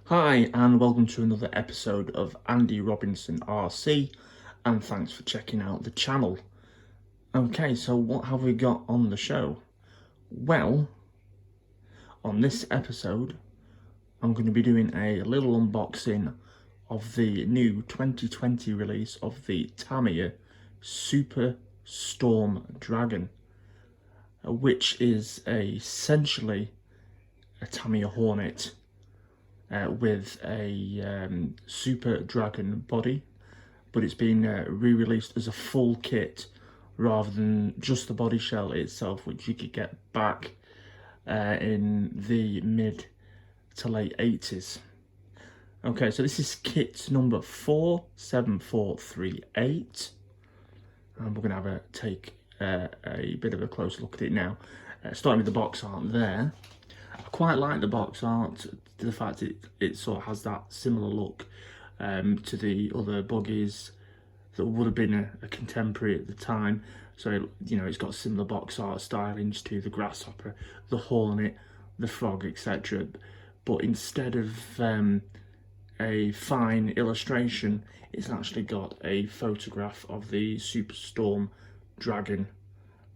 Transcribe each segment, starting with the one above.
Hi and welcome to another episode of Andy Robinson RC, and thanks for checking out the channel. Okay, so what have we got on the show? Well, on this episode I'm going to be doing a little unboxing of the new 2020 release of the Tamiya Super Storm Dragon, which is essentially a Tamiya Hornet with a Super Dragon body, but it's been re-released as a full kit rather than just the body shell itself, which you could get back in the mid to late 80s. Okay, so this is kit number 47438, and we're going to have a bit of a closer look at it now. Starting with the box art there. I quite like the box art, the fact it sort of has that similar look to the other buggies that would have been a contemporary at the time. So, you know, it's got similar box art stylings to the Grasshopper, the Hornet, the Frog, etc. But instead of a fine illustration, it's actually got a photograph of the Superstorm Dragon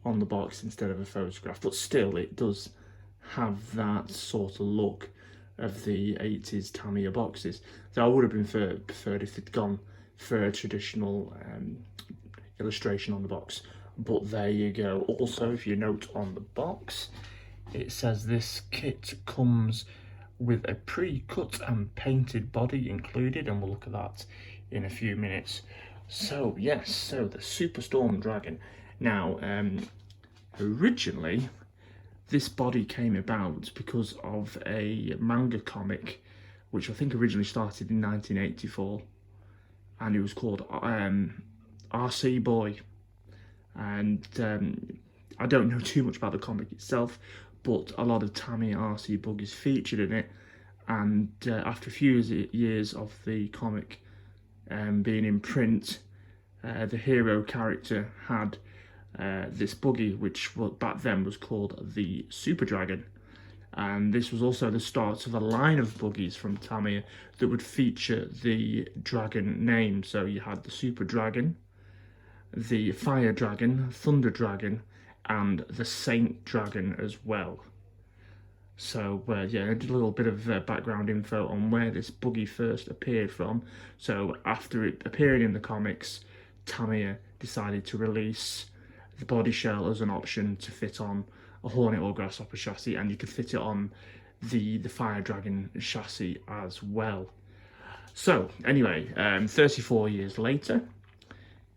on the box instead of a photograph. But still, it does have that sort of look of the 80s Tamiya boxes. So I would have preferred if they'd gone for a traditional illustration on the box, but there you go. Also, if you note on the box, it says this kit comes with a pre-cut and painted body included, and we'll look at that in a few minutes. So yes, so the Superstorm Dragon. Now, originally this body came about because of a manga comic, which I think originally started in 1984, and it was called RC Boy. And I don't know too much about the comic itself, but a lot of Tamiya RC buggies featured in it. And after a few years of the comic being in print, the hero character had this buggy, which back then was called the Super Dragon, and this was also the start of a line of buggies from Tamiya that would feature the dragon name. So you had the Super Dragon, the Fire Dragon, Thunder Dragon, and the Saint Dragon as well. So yeah, I did a little bit of background info on where this buggy first appeared from. So after it appeared in the comics, Tamiya decided to release the body shell as an option to fit on a Hornet or Grasshopper chassis, and you could fit it on the Fire Dragon chassis as well. So anyway, 34 years later,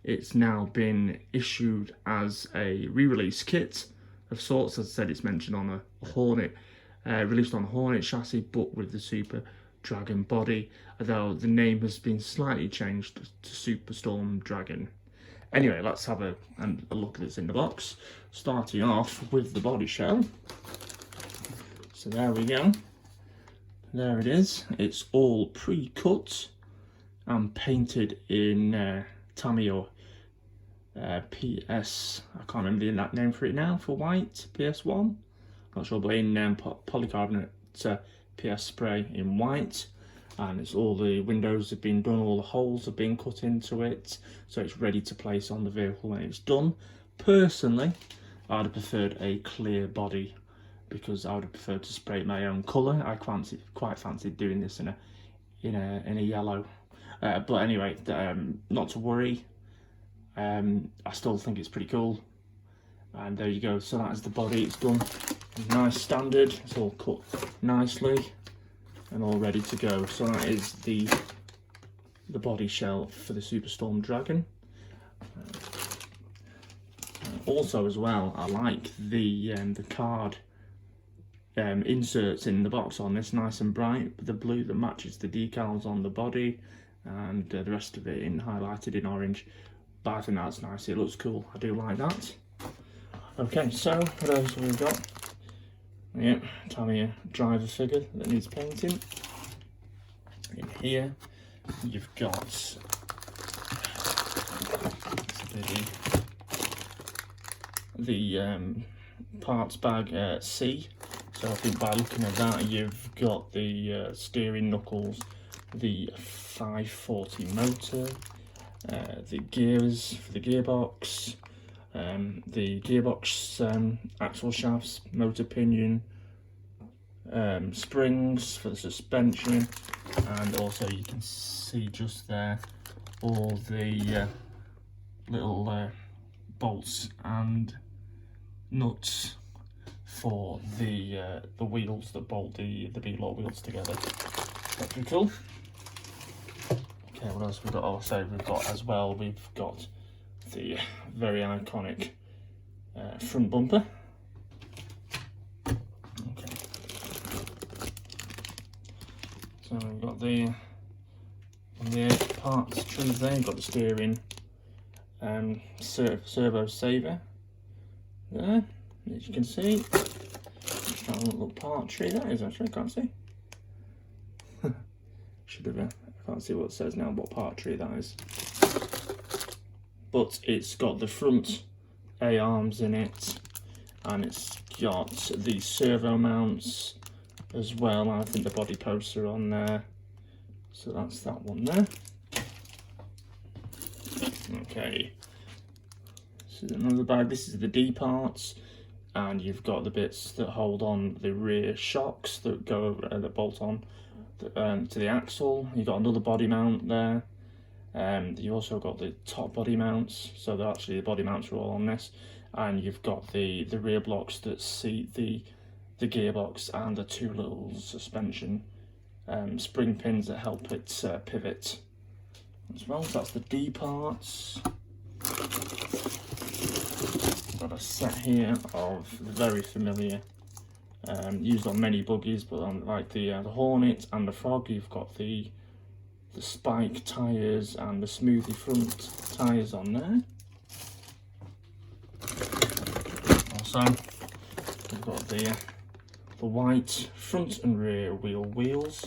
it's now been issued as a re-release kit of sorts. As I said, it's mentioned on a Hornet, released on a Hornet chassis, but with the Super Dragon body, although the name has been slightly changed to Superstorm Dragon. Anyway, let's have a look that's in the box, starting off with the body shell. So there we go. There it is. It's all pre-cut and painted in Tamiya PS, I can't remember the exact name for it now, for white, PS1, not sure, but in polycarbonate PS spray in white. And it's all the windows have been done, all the holes have been cut into it, so it's ready to place on the vehicle when it's done. Personally, I'd have preferred a clear body because I would have preferred to spray it my own colour. I quite fancied doing this in a yellow, but anyway, not to worry. I still think it's pretty cool. And there you go. So that is the body. It's done nice standard. It's all cut nicely and all ready to go. So that is the body shell for the Superstorm Dragon. Also as well, I like the card inserts in the box on this, nice and bright, the blue that matches the decals on the body, and the rest of it highlighted in orange. But I think that's nice, it looks cool, I do like that. Okay, so what else have we got? Yeah, Tamiya driver figure that needs painting. In here, you've got the parts bag C So I think by looking at that, you've got the steering knuckles, the 540 motor, the gears for the gearbox, the gearbox axle shafts, motor pinion, springs for the suspension, and also you can see just there all the little bolts and nuts for the wheels that bolt the B-lock wheels together. That's pretty cool. Okay, what else we've got? Also, we've got as well, we've got the very iconic front bumper. Okay. So we've got the parts tree there. You've got the steering servo saver there, as you can see. That little part tree that is actually, I can't see. Should have, I can't see what it says now, what part tree that is. But it's got the front A-arms in it, and it's got the servo mounts as well. I think the body posts are on there. So that's that one there. Okay. This is another bag. This is the D parts, and you've got the bits that hold on the rear shocks that go that bolt on to the axle. You've got another body mount there. You also got the top body mounts, so they're actually the body mounts are all on this, and you've got the rear blocks that seat the gearbox and the two little suspension spring pins that help it pivot as well. So that's the D parts. Got a set here of the very familiar, used on many buggies, but on like the Hornet and the Frog, you've got the spike tyres and the smoothie front tyres on there. Also, we've got the white front and rear wheels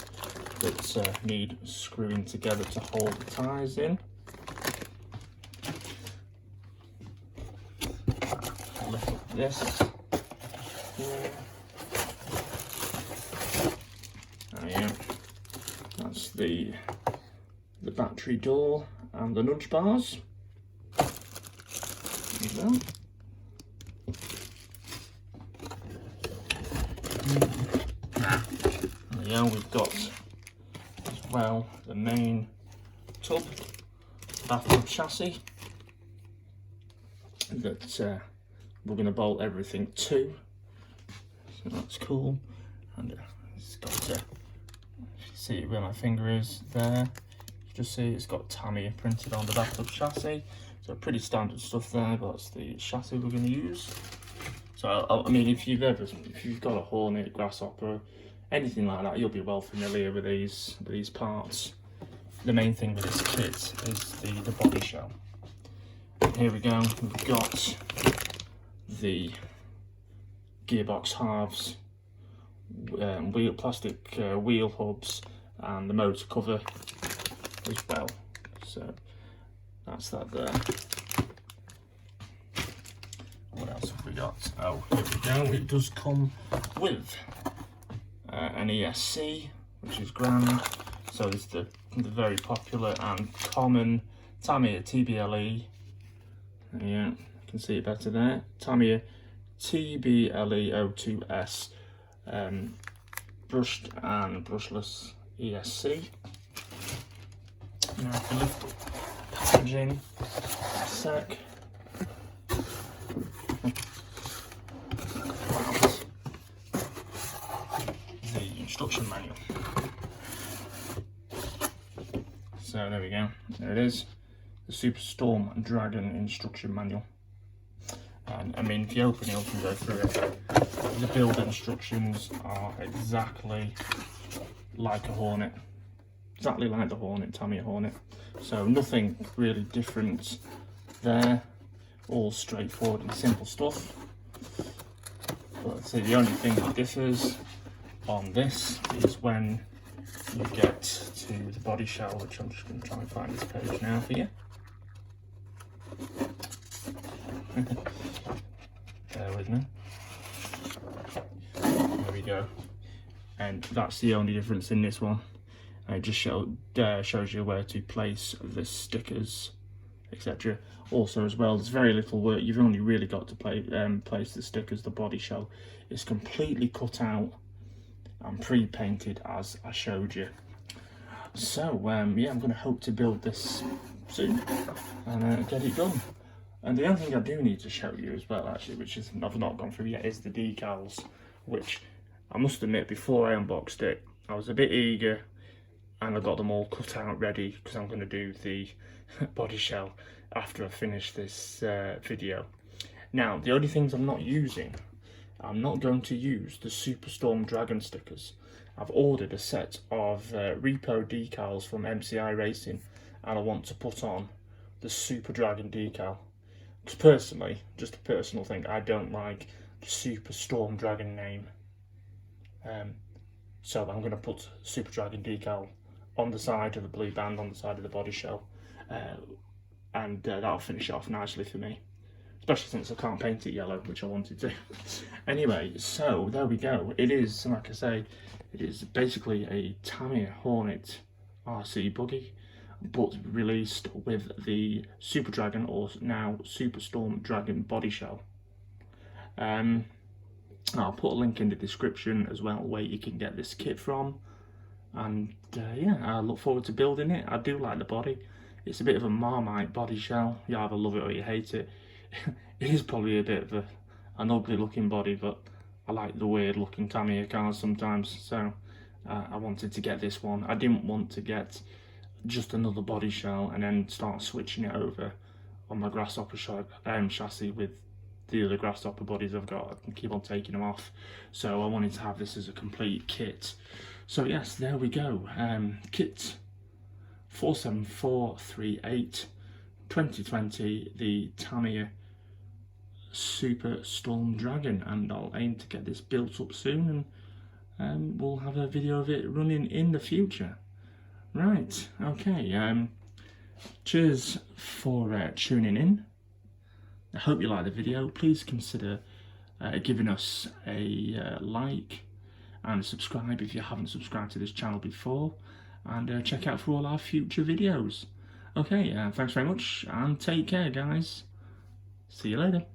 that need screwing together to hold the tyres in. Lift up this here. Oh yeah, that's the battery door and the nudge bars. There you go. Yeah, we've got as well the main tub, bathtub chassis that we're going to bolt everything to. So that's cool. And it's got, if you see where my finger is there, you just see it's got Tamiya printed on the bathtub chassis. So pretty standard stuff there, but that's the chassis we're going to use. So I mean, if you've got a Hornet, Grasshopper, anything like that, you'll be well familiar with these parts. The main thing with this kit is the body shell. Here we go. We've got the gearbox halves, plastic wheel hubs, and the motor cover as well. So that's that there. What else have we got? Oh, here we go. It does come with an ESC, which is grand. So it's the very popular and common Tamiya TBLE. Yeah, you can see it better there. Tamiya TBLE 02S brushed and brushless ESC. Now if you lift the packaging a sec. The instruction manual. So there we go, there it is, the Superstorm Dragon instruction manual. And I mean, if you open it up and go through it, the build instructions are exactly like a Hornet, exactly like the Hornet, Tamiya Hornet. So nothing really different there, all straightforward and simple stuff. But I'd say the only thing that differs on this is when you get to the body shell, which I'm just going to try and find this page now for you. Bear with me. There we go. And that's the only difference in this one. It just shows you where to place the stickers, etc. Also as well, there's very little work. You've only really got to place the stickers. The body shell is completely cut out and pre-painted as I showed you. So yeah, I'm going to hope to build this soon and get it done. And the other thing I do need to show you as well, actually, which is I've not gone through yet, is the decals, which I must admit, before I unboxed it, I was a bit eager, and I got them all cut out ready, because I'm going to do the body shell after I finish this video. Now, the only things I'm not using, I'm not going to use the Superstorm Dragon stickers. I've ordered a set of Repo decals from MCI Racing, and I want to put on the Super Dragon decal. Because personally, just a personal thing, I don't like the Superstorm Dragon name. So I'm going to put Super Dragon decal on the side of the blue band, on the side of the body shell, and that'll finish it off nicely for me, especially since I can't paint it yellow, which I wanted to. Anyway, so there we go. It is, like I say, it is basically a Tamiya Hornet RC buggy, but released with the Super Dragon, or now Superstorm Dragon body shell. I'll put a link in the description as well where you can get this kit from, and yeah, I look forward to building it. I do like the body. It's a bit of a Marmite body shell. You either love it or you hate it. It is probably a bit of an ugly looking body, but I like the weird looking Tamiya cars sometimes, so I wanted to get this one. I didn't want to get just another body shell and then start switching it over on my Grasshopper chassis with the other Grasshopper bodies I've got. I can keep on taking them off, so I wanted to have this as a complete kit. So yes, there we go. Kit 47438 2020, the Tamiya Super Storm Dragon, and I'll aim to get this built up soon, and we'll have a video of it running in the future. Right, okay, cheers for tuning in. I hope you like the video. Please consider giving us a like and subscribe if you haven't subscribed to this channel before, and check out for all our future videos. Okay, thanks very much, and take care, guys. See you later.